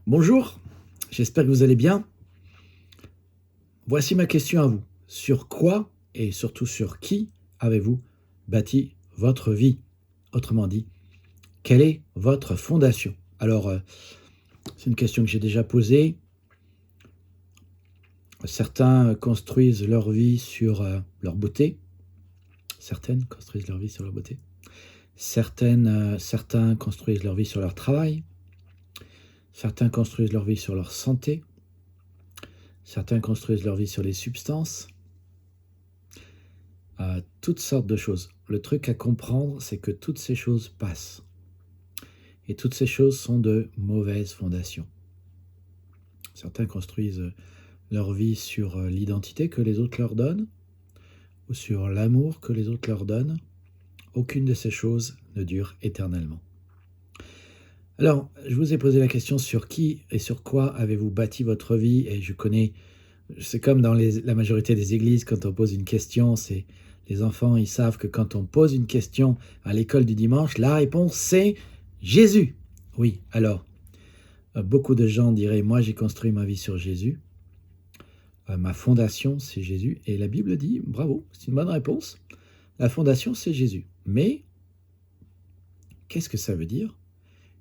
Bonjour, j'espère que vous allez bien. Voici ma question à vous. Sur quoi et surtout sur qui avez-vous bâti votre vie? Autrement dit, quelle est votre fondation? C'est une question que j'ai déjà posée. Certains construisent leur vie sur leur beauté. Certaines construisent leur vie sur leur beauté. Certains construisent leur vie sur leur travail. Certains construisent leur vie sur leur santé. Certains construisent leur vie sur les substances. Toutes sortes de choses. Le truc à comprendre, c'est que toutes ces choses passent. Et toutes ces choses sont de mauvaises fondations. Certains construisent leur vie sur l'identité que les autres leur donnent, ou sur l'amour que les autres leur donnent. Aucune de ces choses ne dure éternellement. Alors, je vous ai posé la question sur qui et sur quoi avez-vous bâti votre vie, et c'est comme dans la majorité des églises, quand on pose une question, les enfants, ils savent que quand on pose une question à l'école du dimanche, la réponse c'est Jésus. Oui, alors, beaucoup de gens diraient, moi j'ai construit ma vie sur Jésus, ma fondation c'est Jésus, et la Bible dit, bravo, c'est une bonne réponse, la fondation c'est Jésus. Mais, qu'est-ce que ça veut dire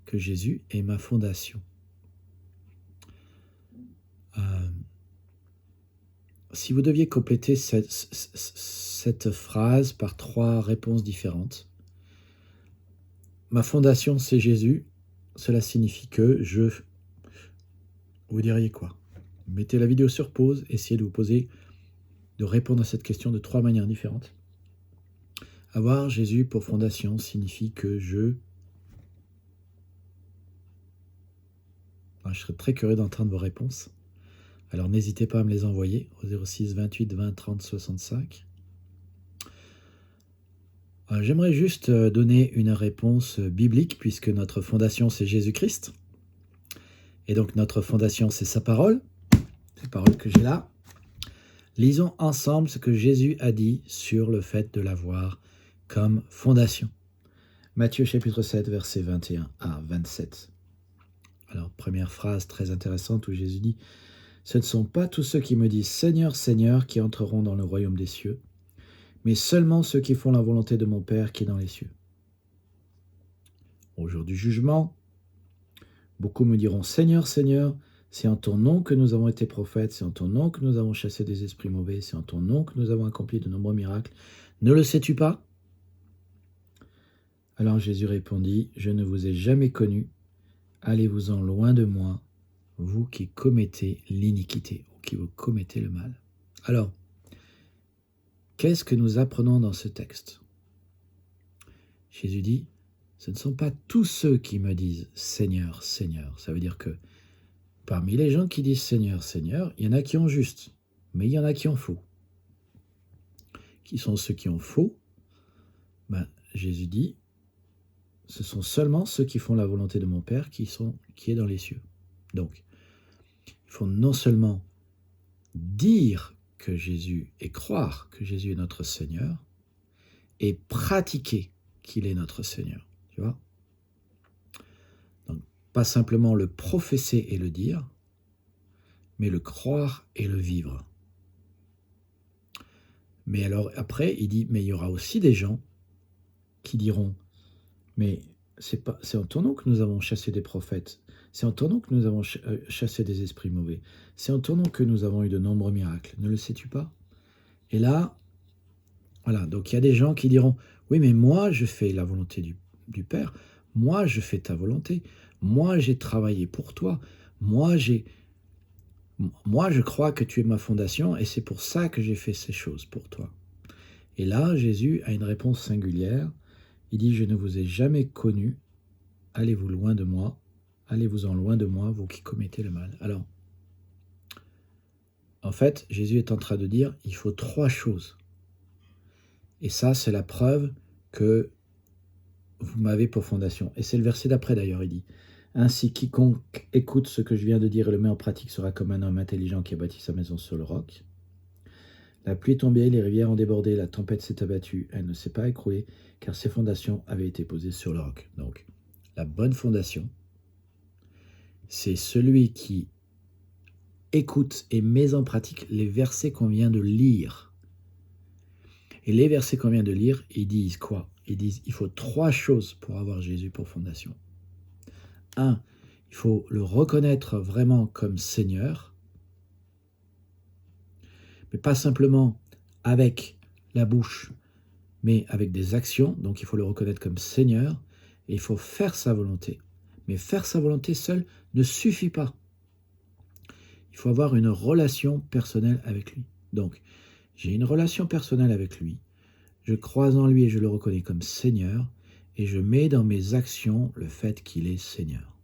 que Jésus est ma fondation? Si vous deviez compléter cette phrase par 3 réponses différentes, ma fondation c'est Jésus, cela signifie que vous diriez quoi? Mettez la vidéo sur pause, essayez de répondre à cette question de 3 manières différentes. Avoir Jésus pour fondation signifie que je serais très curieux d'entendre vos réponses. Alors n'hésitez pas à me les envoyer au 06 28 20 30 65. J'aimerais juste donner une réponse biblique, puisque notre fondation c'est Jésus-Christ. Et donc notre fondation c'est sa parole, ces paroles que j'ai là. Lisons ensemble ce que Jésus a dit sur le fait de l'avoir comme fondation. Matthieu chapitre 7, versets 21 à 27. Alors, première phrase très intéressante où Jésus dit « Ce ne sont pas tous ceux qui me disent « Seigneur, Seigneur » qui entreront dans le royaume des cieux, mais seulement ceux qui font la volonté de mon Père qui est dans les cieux. » Au jour du jugement, beaucoup me diront « Seigneur, Seigneur, c'est en ton nom que nous avons été prophètes, c'est en ton nom que nous avons chassé des esprits mauvais, c'est en ton nom que nous avons accompli de nombreux miracles. Ne le sais-tu pas ?» Alors Jésus répondit « Je ne vous ai jamais connu, allez-vous-en loin de moi, vous qui commettez l'iniquité, ou qui vous commettez le mal. » Alors, qu'est-ce que nous apprenons dans ce texte? Jésus dit « Ce ne sont pas tous ceux qui me disent « Seigneur, Seigneur ». Ça veut dire que parmi les gens qui disent « Seigneur, Seigneur », il y en a qui ont juste, mais il y en a qui ont faux. Qui sont ceux qui ont faux? Jésus dit « Ce sont seulement ceux qui font la volonté de mon Père qui est dans les cieux. » Donc, il faut non seulement dire que Jésus et croire que Jésus est notre Seigneur, et pratiquer qu'il est notre Seigneur. Tu vois? Donc, pas simplement le professer et le dire, mais le croire et le vivre. Mais alors après, il dit, mais il y aura aussi des gens qui diront, mais c'est en ton nom que nous avons chassé des prophètes, c'est en ton nom que nous avons chassé des esprits mauvais, c'est en ton nom que nous avons eu de nombreux miracles, ne le sais-tu pas? Et là, voilà, donc il y a des gens qui diront, oui mais moi je fais la volonté du Père, moi je fais ta volonté, moi j'ai travaillé pour toi, moi je crois que tu es ma fondation et c'est pour ça que j'ai fait ces choses pour toi. Et là, Jésus a une réponse singulière. Il dit, je ne vous ai jamais connu, allez-vous loin de moi, allez-vous-en loin de moi, vous qui commettez le mal. Alors, en fait, Jésus est en train de dire, il faut 3 choses. Et ça, c'est la preuve que vous m'avez pour fondation. Et c'est le verset d'après d'ailleurs, il dit, ainsi quiconque écoute ce que je viens de dire et le met en pratique sera comme un homme intelligent qui a bâti sa maison sur le roc. La pluie est tombée, les rivières ont débordé, la tempête s'est abattue, elle ne s'est pas écroulée, car ses fondations avaient été posées sur le roc. Donc, la bonne fondation, c'est celui qui écoute et met en pratique les versets qu'on vient de lire. Et les versets qu'on vient de lire, ils disent quoi? Ils disent il faut 3 choses pour avoir Jésus pour fondation. 1, il faut le reconnaître vraiment comme Seigneur, mais pas simplement avec la bouche, mais avec des actions. Donc il faut le reconnaître comme Seigneur, et il faut faire sa volonté. Mais faire sa volonté seul ne suffit pas. Il faut avoir une relation personnelle avec lui. Donc, j'ai une relation personnelle avec lui, je crois en lui et je le reconnais comme Seigneur, et je mets dans mes actions le fait qu'il est Seigneur.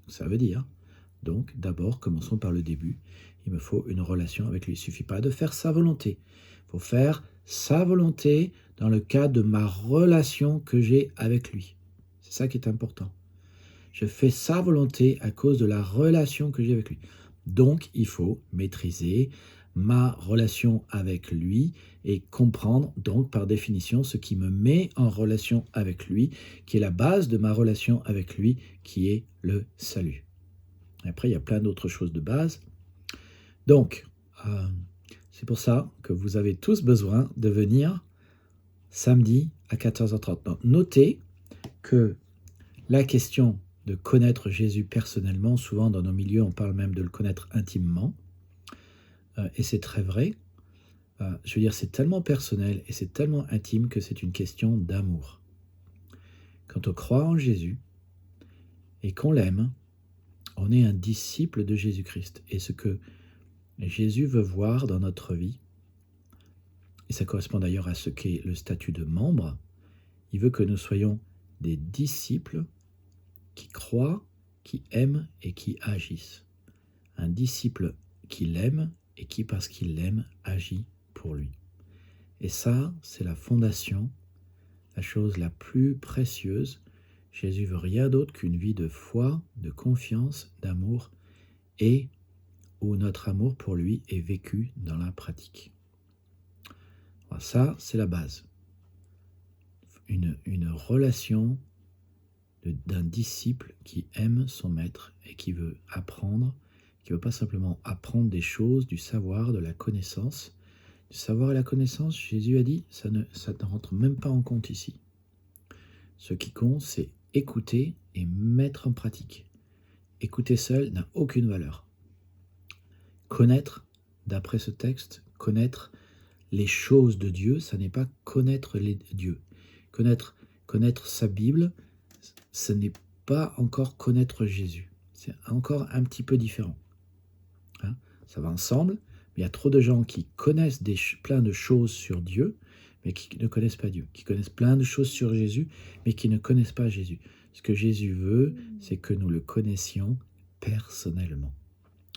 Ça veut dire, donc, d'abord, commençons par le début, il me faut une relation avec lui. Il ne suffit pas de faire sa volonté. Il faut faire sa volonté dans le cadre de ma relation que j'ai avec lui. C'est ça qui est important. Je fais sa volonté à cause de la relation que j'ai avec lui. Donc, il faut maîtriser ma relation avec lui et comprendre, donc, par définition, ce qui me met en relation avec lui, qui est la base de ma relation avec lui, qui est le salut. Et après, il y a plein d'autres choses de base. Donc, c'est pour ça que vous avez tous besoin de venir samedi à 14h30. Donc, notez que la question de connaître Jésus personnellement, souvent dans nos milieux, on parle même de le connaître intimement, et c'est très vrai. Je veux dire, c'est tellement personnel et c'est tellement intime que c'est une question d'amour. Quand on croit en Jésus et qu'on l'aime, on est un disciple de Jésus-Christ. Et ce que Jésus veut voir dans notre vie, et ça correspond d'ailleurs à ce qu'est le statut de membre, il veut que nous soyons des disciples qui croient, qui aiment et qui agissent. Un disciple qui l'aime et qui, parce qu'il l'aime, agit pour lui. Et ça, c'est la fondation, la chose la plus précieuse. Jésus veut rien d'autre qu'une vie de foi, de confiance, d'amour, et où notre amour pour lui est vécu dans la pratique. Alors ça, c'est la base. Une relation d'un disciple qui aime son maître et qui veut apprendre, qui ne veut pas simplement apprendre des choses, du savoir, de la connaissance. Du savoir et la connaissance, Jésus a dit, ça ne rentre même pas en compte ici. Ce qui compte, c'est écouter et mettre en pratique. Écouter seul n'a aucune valeur. Connaître, d'après ce texte, connaître les choses de Dieu, ça n'est pas connaître les dieux. Connaître sa Bible, ce n'est pas encore connaître Jésus. C'est encore un petit peu différent. Ça va ensemble, mais il y a trop de gens qui connaissent plein de choses sur Dieu, mais qui ne connaissent pas Dieu, qui connaissent plein de choses sur Jésus, mais qui ne connaissent pas Jésus. Ce que Jésus veut, c'est que nous le connaissions personnellement.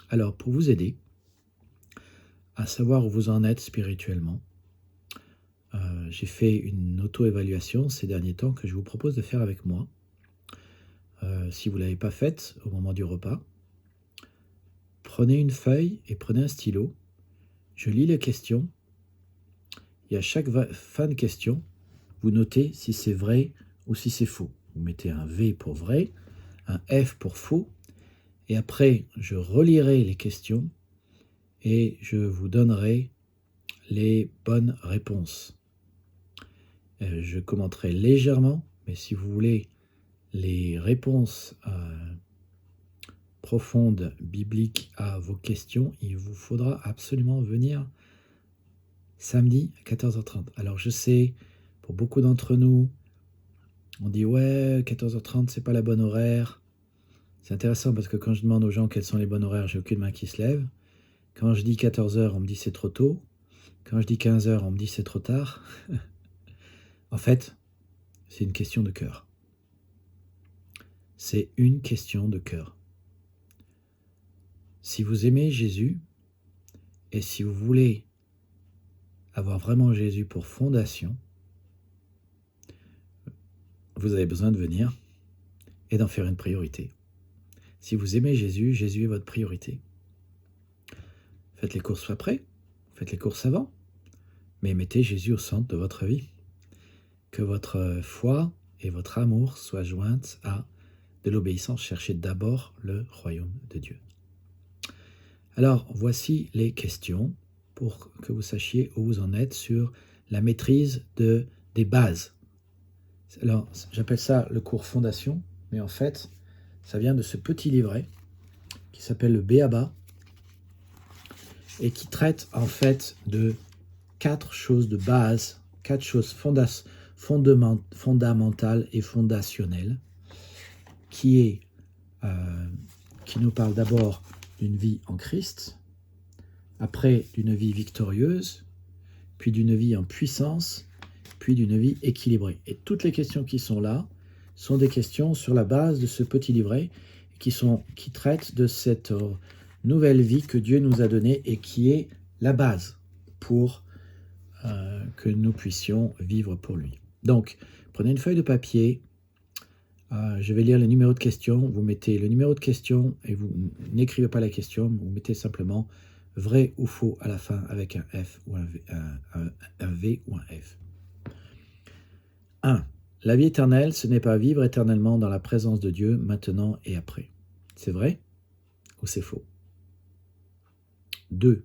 Alors, pour vous aider à savoir où vous en êtes spirituellement, j'ai fait une auto-évaluation ces derniers temps que je vous propose de faire avec moi. Si vous ne l'avez pas faite au moment du repas, prenez une feuille et prenez un stylo. Je lis les questions. Et à chaque fin de question, vous notez si c'est vrai ou si c'est faux. Vous mettez un V pour vrai, un F pour faux. Et après, je relirai les questions et je vous donnerai les bonnes réponses. Je commenterai légèrement, mais si vous voulez les réponses profondes, bibliques à vos questions, il vous faudra absolument venir samedi à 14h30. Alors je sais, pour beaucoup d'entre nous, on dit ouais, 14h30, c'est pas la bonne horaire. C'est intéressant parce que quand je demande aux gens quels sont les bons horaires, j'ai aucune main qui se lève. Quand je dis 14h, on me dit c'est trop tôt. Quand je dis 15h, on me dit c'est trop tard. En fait, c'est une question de cœur. C'est une question de cœur. Si vous aimez Jésus, et si vous voulez avoir vraiment Jésus pour fondation, vous avez besoin de venir et d'en faire une priorité. Si vous aimez Jésus, Jésus est votre priorité. Faites les courses après, faites les courses avant, mais mettez Jésus au centre de votre vie. Que votre foi et votre amour soient jointes à de l'obéissance, cherchez d'abord le royaume de Dieu. Alors, voici les questions pour que vous sachiez où vous en êtes sur la maîtrise des bases. Alors, j'appelle ça le cours fondation, mais en fait, ça vient de ce petit livret qui s'appelle le Béaba et qui traite en fait de 4 choses de base, 4 choses fondamentales et fondationnelles qui nous parle d'abord d'une vie en Christ, après d'une vie victorieuse, puis d'une vie en puissance, puis d'une vie équilibrée. Et toutes les questions qui sont là sont des questions sur la base de ce petit livret qui traitent de cette nouvelle vie que Dieu nous a donnée et qui est la base pour que nous puissions vivre pour lui. Donc, prenez une feuille de papier, je vais lire le numéro de question, vous mettez le numéro de question et vous n'écrivez pas la question, vous mettez simplement vrai ou faux à la fin avec un F ou un V ou un F. 1. La vie éternelle, ce n'est pas vivre éternellement dans la présence de Dieu, maintenant et après. C'est vrai ou c'est faux? 2.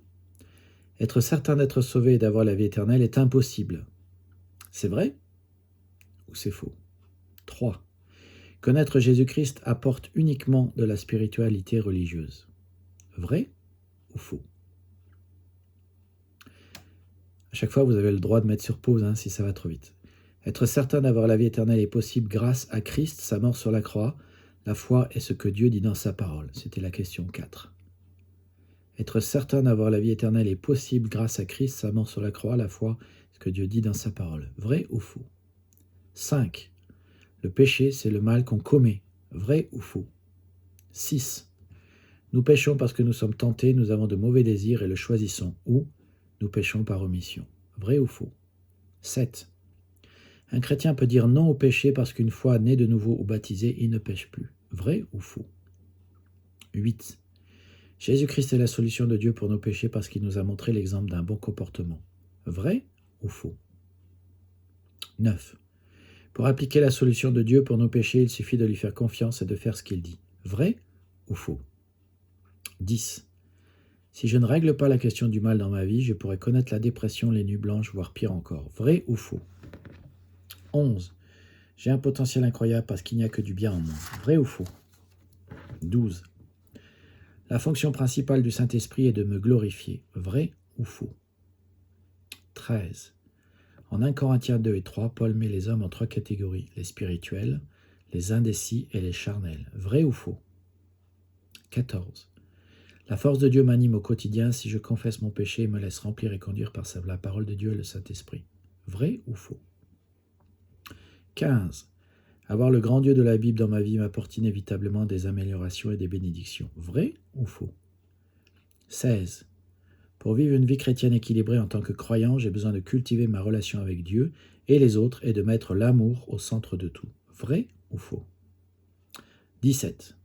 Être certain d'être sauvé et d'avoir la vie éternelle est impossible. C'est vrai ou c'est faux? 3. Connaître Jésus-Christ apporte uniquement de la spiritualité religieuse. Vrai ou faux? À chaque fois, vous avez le droit de mettre sur pause si ça va trop vite. Être certain d'avoir la vie éternelle est possible grâce à Christ, sa mort sur la croix. La foi est ce que Dieu dit dans sa parole. C'était la question 4. Être certain d'avoir la vie éternelle est possible grâce à Christ, sa mort sur la croix. La foi est ce que Dieu dit dans sa parole. Vrai ou faux? 5. Le péché, c'est le mal qu'on commet. Vrai ou faux? 6. Nous péchons parce que nous sommes tentés, nous avons de mauvais désirs et le choisissons. Ou nous péchons par omission. Vrai ou faux? 7. Un chrétien peut dire non au péché parce qu'une fois né de nouveau ou baptisé, il ne pêche plus. Vrai ou faux? 8. Jésus-Christ est la solution de Dieu pour nos péchés parce qu'il nous a montré l'exemple d'un bon comportement. Vrai ou faux? 9. Pour appliquer la solution de Dieu pour nos péchés, il suffit de lui faire confiance et de faire ce qu'il dit. Vrai ou faux? 10. Si je ne règle pas la question du mal dans ma vie, je pourrais connaître la dépression, les nuits blanches, voire pire encore. Vrai ou faux? 11. J'ai un potentiel incroyable parce qu'il n'y a que du bien en moi. Vrai ou faux? 12. La fonction principale du Saint-Esprit est de me glorifier. Vrai ou faux? 13. En 1 Corinthiens 2 et 3, Paul met les hommes en 3 catégories, les spirituels, les indécis et les charnels. Vrai ou faux? 14. La force de Dieu m'anime au quotidien si je confesse mon péché et me laisse remplir et conduire par la parole de Dieu et le Saint-Esprit. Vrai ou faux? 15. Avoir le grand Dieu de la Bible dans ma vie m'apporte inévitablement des améliorations et des bénédictions. Vrai ou faux? 16. Pour vivre une vie chrétienne équilibrée en tant que croyant, j'ai besoin de cultiver ma relation avec Dieu et les autres et de mettre l'amour au centre de tout. Vrai ou faux? 17.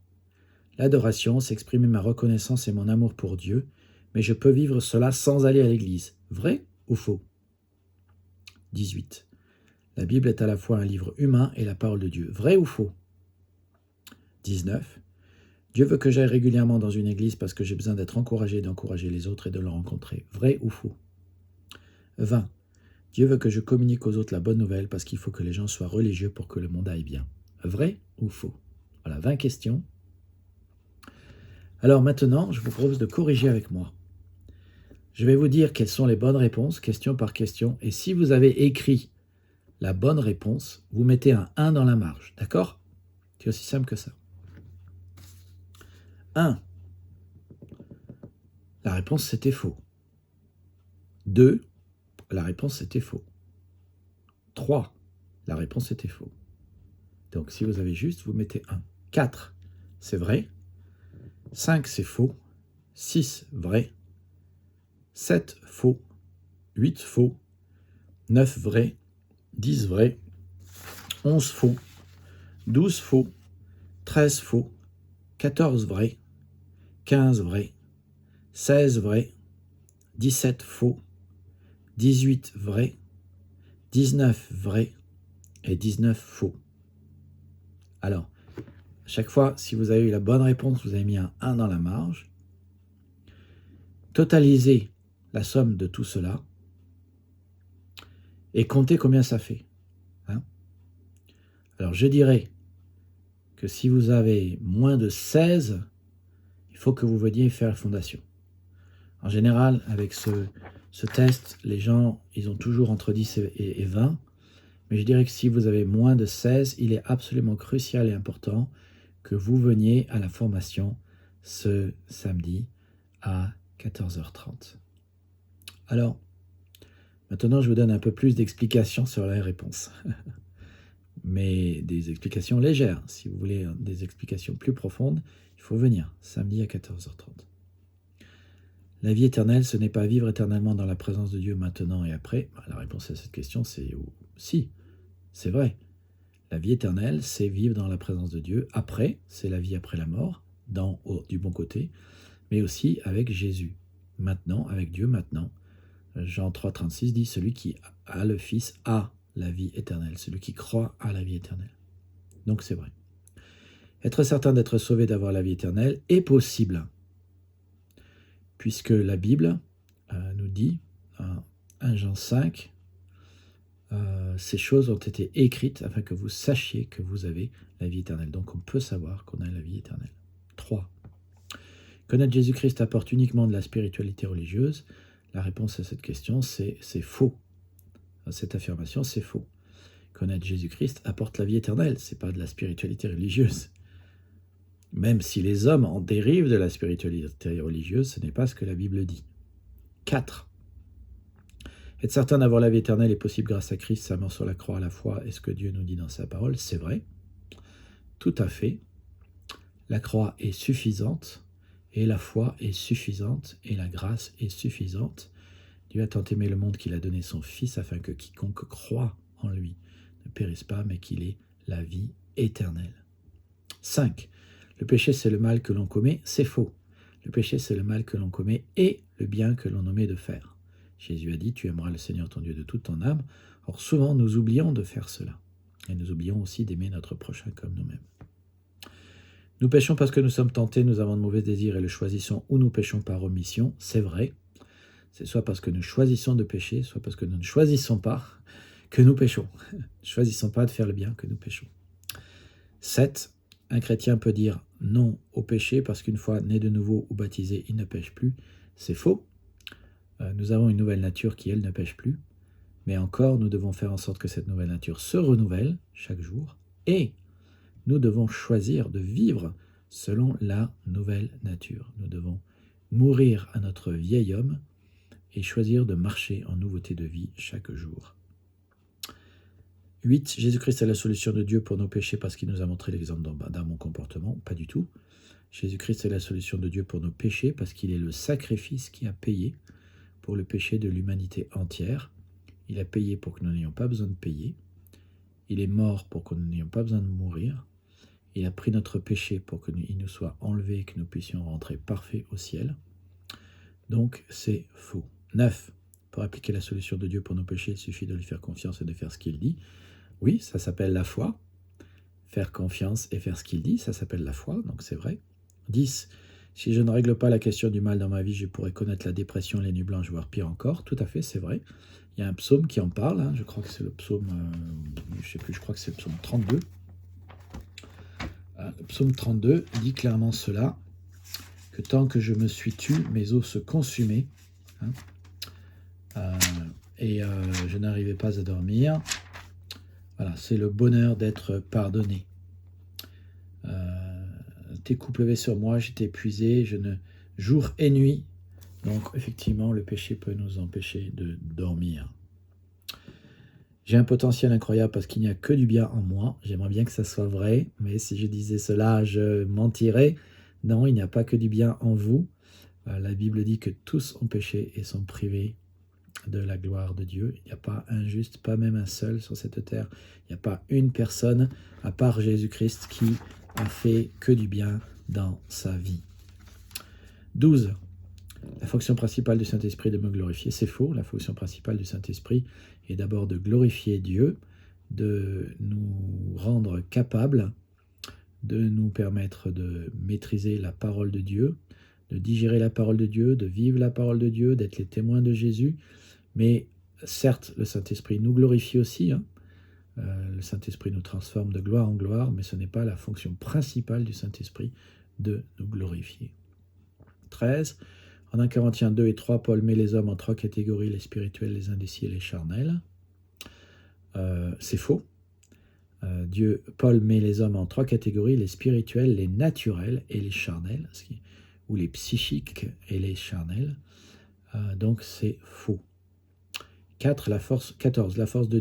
L'adoration, c'est exprimer ma reconnaissance et mon amour pour Dieu, mais je peux vivre cela sans aller à l'église. Vrai ou faux? 18. La Bible est à la fois un livre humain et la parole de Dieu. Vrai ou faux? 19. Dieu veut que j'aille régulièrement dans une église parce que j'ai besoin d'être encouragé et d'encourager les autres et de le rencontrer. Vrai ou faux? 20. Dieu veut que je communique aux autres la bonne nouvelle parce qu'il faut que les gens soient religieux pour que le monde aille bien. Vrai ou faux? Voilà, 20 questions. Alors maintenant, je vous propose de corriger avec moi. Je vais vous dire quelles sont les bonnes réponses, question par question, et si vous avez écrit la bonne réponse, vous mettez un 1 dans la marge, d'accord? C'est aussi simple que ça. 1. La réponse, c'était faux. 2. La réponse, c'était faux. 3. La réponse était faux. Donc, si vous avez juste, vous mettez 1. 4. C'est vrai. 5. C'est faux. 6. Vrai. 7. Faux. 8. Faux. 9. Vrai. 10. Vrai. 11. Faux. 12. Faux. 13. Faux. 14. Vrai. 15. Vrai. 16. Vrai. 17. Faux. 18. Vrai. 19. Vrai. Et 19. Faux. Alors, Chaque fois, si vous avez eu la bonne réponse, vous avez mis un 1 dans la marge. Totalisez la somme de tout cela et comptez combien ça fait. Hein? Alors je dirais que si vous avez moins de 16, il faut que vous veniez faire la fondation. En général, avec ce test, les gens, ils ont toujours entre 10 et 20. Mais je dirais que si vous avez moins de 16, il est absolument crucial et important que vous veniez à la formation ce samedi à 14h30. Alors, maintenant, je vous donne un peu plus d'explications sur la réponse. Mais des explications légères. Si vous voulez des explications plus profondes, il faut venir samedi à 14h30. La vie éternelle, ce n'est pas vivre éternellement dans la présence de Dieu maintenant et après. La réponse à cette question, c'est si, c'est vrai. La vie éternelle, c'est vivre dans la présence de Dieu. Après, c'est la vie après la mort, du bon côté, mais aussi avec Jésus. Maintenant, avec Dieu maintenant. Jean 3, 36 dit, celui qui a le Fils a la vie éternelle. Celui qui croit a la vie éternelle. Donc c'est vrai. Être certain d'être sauvé, d'avoir la vie éternelle est possible. Puisque la Bible nous dit, 1 Jean 5, ces choses ont été écrites afin que vous sachiez que vous avez la vie éternelle. Donc on peut savoir qu'on a la vie éternelle. 3. Connaître Jésus-Christ apporte uniquement de la spiritualité religieuse. La réponse à cette question, c'est faux. Cette affirmation, c'est faux. Connaître Jésus-Christ apporte la vie éternelle. Ce n'est pas de la spiritualité religieuse. Même si les hommes en dérivent de la spiritualité religieuse, ce n'est pas ce que la Bible dit. 4. Être certain d'avoir la vie éternelle est possible grâce à Christ, sa mort sur la croix à la fois, et ce que Dieu nous dit dans sa parole, c'est vrai. Tout à fait. La croix est suffisante, et la foi est suffisante, et la grâce est suffisante. Dieu a tant aimé le monde qu'il a donné son Fils, afin que quiconque croit en lui ne périsse pas, mais qu'il ait la vie éternelle. 5. Le péché, c'est le mal que l'on commet, c'est faux. Le péché, c'est le mal que l'on commet et le bien que l'on omet de faire. Jésus a dit, tu aimeras le Seigneur ton Dieu de toute ton âme. Or, souvent, nous oublions de faire cela. Et nous oublions aussi d'aimer notre prochain comme nous-mêmes. Nous péchons parce que nous sommes tentés, nous avons de mauvais désirs et le choisissons, ou nous péchons par omission. C'est vrai. C'est soit parce que nous choisissons de pécher, soit parce que nous ne choisissons pas que nous péchons. Nous ne choisissons pas de faire le bien que nous péchons. 7. Un chrétien peut dire non au péché parce qu'une fois né de nouveau ou baptisé, il ne pêche plus. C'est faux. Nous avons une nouvelle nature qui, elle, ne pêche plus. Mais encore, nous devons faire en sorte que cette nouvelle nature se renouvelle chaque jour. Et nous devons choisir de vivre selon la nouvelle nature. Nous devons mourir à notre vieil homme et choisir de marcher en nouveauté de vie chaque jour. 8. Jésus-Christ est la solution de Dieu pour nos péchés parce qu'il nous a montré l'exemple d'un bon comportement. Pas du tout. Jésus-Christ est la solution de Dieu pour nos péchés parce qu'il est le sacrifice qui a payé pour le péché de l'humanité entière. Il a payé pour que nous n'ayons pas besoin de payer. Il est mort pour que nous n'ayons pas besoin de mourir. Il a pris notre péché pour qu'il nous soit enlevé et que nous puissions rentrer parfaits au ciel. Donc c'est faux. 9. Pour appliquer la solution de Dieu pour nos péchés, il suffit de lui faire confiance et de faire ce qu'il dit. Oui, ça s'appelle la foi. Faire confiance et faire ce qu'il dit, ça s'appelle la foi, donc c'est vrai. 10. Si je ne règle pas la question du mal dans ma vie, je pourrais connaître la dépression, les nuits blanches, voire pire encore. Tout à fait, c'est vrai. Il y a un psaume qui en parle, hein. Je crois que c'est le psaume, je crois que c'est le psaume 32. Le psaume 32 dit clairement cela, que tant que je me suis tu, mes os se consumaient, hein, je n'arrivais pas à dormir. Voilà, c'est le bonheur d'être pardonné. Tes coups pleuvaient sur moi, j'étais épuisé, jour et nuit. Donc, effectivement, le péché peut nous empêcher de dormir. J'ai un potentiel incroyable parce qu'il n'y a que du bien en moi. J'aimerais bien que ça soit vrai, mais si je disais cela, je mentirais. Non, il n'y a pas que du bien en vous. La Bible dit que tous ont péché et sont privés de la gloire de Dieu. Il n'y a pas un juste, pas même un seul sur cette terre. Il n'y a pas une personne, à part Jésus-Christ, qui a fait que du bien dans sa vie. 12. La fonction principale du Saint-Esprit est de me glorifier. C'est faux. La fonction principale du Saint-Esprit est d'abord de glorifier Dieu, de nous rendre capables de nous permettre de maîtriser la parole de Dieu, de digérer la parole de Dieu, de vivre la parole de Dieu, d'être les témoins de Jésus. Mais certes, le Saint-Esprit nous glorifie aussi, hein. Le Saint-Esprit nous transforme de gloire en gloire, mais ce n'est pas la fonction principale du Saint-Esprit de nous glorifier. 13. En 1 Corinthiens 2 et 3, Paul met les hommes en 3 catégories, les spirituels, les indécis et les charnels. C'est faux. Paul met les hommes en 3 catégories, les spirituels, les naturels et les charnels, ou les psychiques et les charnels. Donc c'est faux. 14. La force de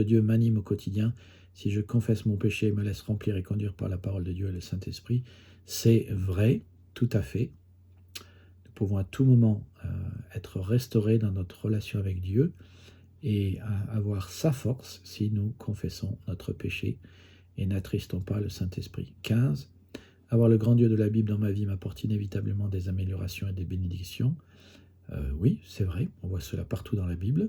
Dieu m'anime au quotidien. Si je confesse mon péché et me laisse remplir et conduire par la parole de Dieu et le Saint-Esprit, c'est vrai, tout à fait. Nous pouvons à tout moment être restaurés dans notre relation avec Dieu et avoir sa force si nous confessons notre péché et n'attristons pas le Saint-Esprit. 15. Avoir le grand Dieu de la Bible dans ma vie m'apporte inévitablement des améliorations et des bénédictions. Oui, c'est vrai, on voit cela partout dans la Bible.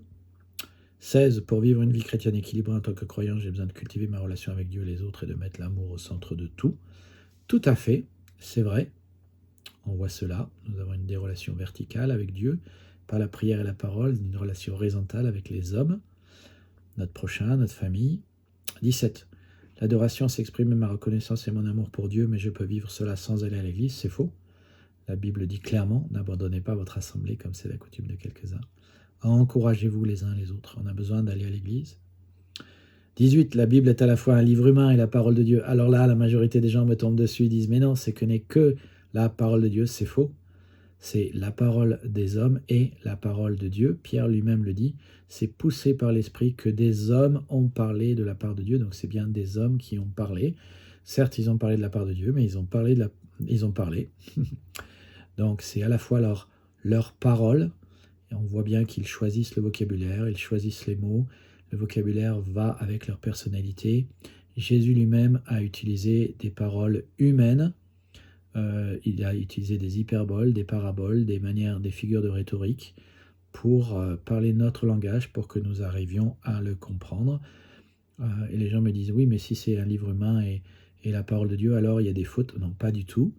16. Pour vivre une vie chrétienne équilibrée en tant que croyant, j'ai besoin de cultiver ma relation avec Dieu et les autres et de mettre l'amour au centre de tout. Tout à fait, c'est vrai, on voit cela. Nous avons des relations verticales avec Dieu, par la prière et la parole, une relation horizontale avec les hommes, notre prochain, notre famille. 17. L'adoration s'exprime ma reconnaissance et mon amour pour Dieu, mais je peux vivre cela sans aller à l'église, c'est faux. La Bible dit clairement, n'abandonnez pas votre assemblée comme c'est la coutume de quelques-uns. Encouragez-vous les uns les autres. On a besoin d'aller à l'église. 18. La Bible est à la fois un livre humain et la parole de Dieu. Alors là, la majorité des gens me tombent dessus et disent, mais non, ce n'est que la parole de Dieu, c'est faux. C'est la parole des hommes et la parole de Dieu. Pierre lui-même le dit, c'est poussé par l'Esprit que des hommes ont parlé de la part de Dieu. Donc c'est bien des hommes qui ont parlé. Certes, ils ont parlé de la part de Dieu, mais ils ont parlé. Donc c'est à la fois leur parole, et on voit bien qu'ils choisissent le vocabulaire, ils choisissent les mots, le vocabulaire va avec leur personnalité. Jésus lui-même a utilisé des paroles humaines, il a utilisé des hyperboles, des paraboles, des figures de rhétorique pour parler notre langage, pour que nous arrivions à le comprendre. Et les gens me disent, oui, mais si c'est un livre humain et la parole de Dieu, alors il y a des fautes. Non, pas du tout.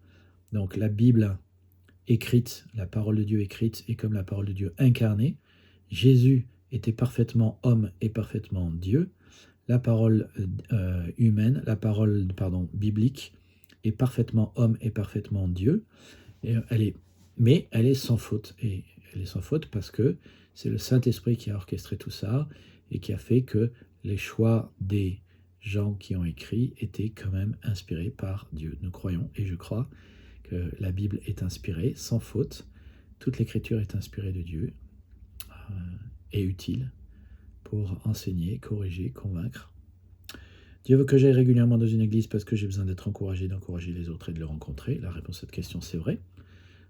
Donc la Bible écrite, la parole de Dieu écrite est comme la parole de Dieu incarnée. Jésus était parfaitement homme et parfaitement Dieu. La parole biblique est parfaitement homme et parfaitement Dieu. Et mais elle est sans faute. Et elle est sans faute parce que c'est le Saint-Esprit qui a orchestré tout ça et qui a fait que les choix des gens qui ont écrit étaient quand même inspirés par Dieu. Nous croyons, et je crois, que la Bible est inspirée, sans faute. Toute l'écriture est inspirée de Dieu et utile pour enseigner, corriger, convaincre. Dieu veut que j'aille régulièrement dans une église parce que j'ai besoin d'être encouragé, d'encourager les autres et de le rencontrer. La réponse à cette question, c'est vrai.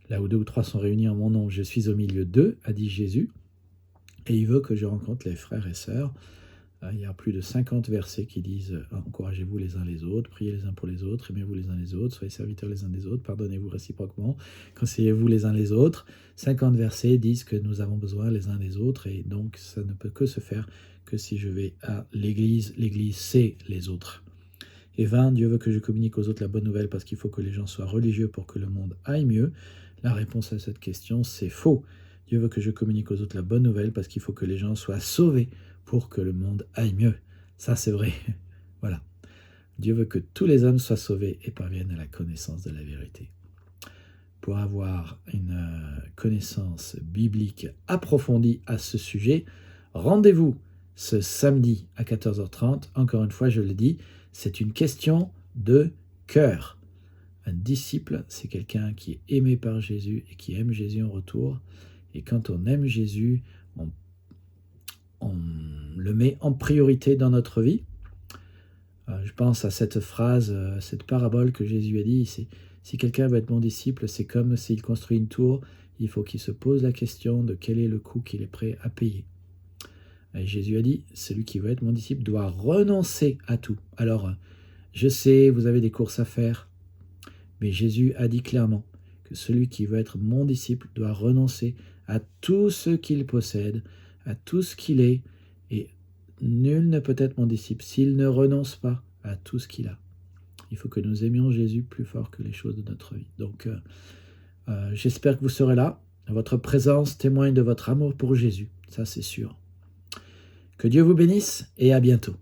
Là où 2 ou 3 sont réunis en mon nom, je suis au milieu d'eux, a dit Jésus. Et il veut que je rencontre les frères et sœurs. Il y a plus de 50 versets qui disent « Encouragez-vous les uns les autres, priez les uns pour les autres, aimez-vous les uns les autres, soyez serviteurs les uns des autres, pardonnez-vous réciproquement, conseillez-vous les uns les autres. » 50 versets disent que nous avons besoin les uns des autres et donc ça ne peut que se faire que si je vais à l'église. L'église, c'est les autres. Et 20, Dieu veut que je communique aux autres la bonne nouvelle parce qu'il faut que les gens soient religieux pour que le monde aille mieux. La réponse à cette question, c'est faux. Dieu veut que je communique aux autres la bonne nouvelle parce qu'il faut que les gens soient sauvés pour que le monde aille mieux. Ça, c'est vrai. Voilà. Dieu veut que tous les hommes soient sauvés et parviennent à la connaissance de la vérité. Pour avoir une connaissance biblique approfondie à ce sujet, rendez-vous ce samedi à 14h30. Encore une fois, je le dis, c'est une question de cœur. Un disciple, c'est quelqu'un qui est aimé par Jésus et qui aime Jésus en retour. Et quand on aime Jésus, on le met en priorité dans notre vie. Je pense à cette phrase, cette parabole que Jésus a dit, c'est si quelqu'un veut être mon disciple, c'est comme s'il construit une tour, il faut qu'il se pose la question de quel est le coût qu'il est prêt à payer. Et Jésus a dit, celui qui veut être mon disciple doit renoncer à tout. Alors, je sais, vous avez des courses à faire, mais Jésus a dit clairement que celui qui veut être mon disciple doit renoncer à tout ce qu'il possède, à tout ce qu'il est, et nul ne peut être mon disciple s'il ne renonce pas à tout ce qu'il a. Il faut que nous aimions Jésus plus fort que les choses de notre vie. Donc, j'espère que vous serez là. Votre présence témoigne de votre amour pour Jésus, ça c'est sûr. Que Dieu vous bénisse et à bientôt.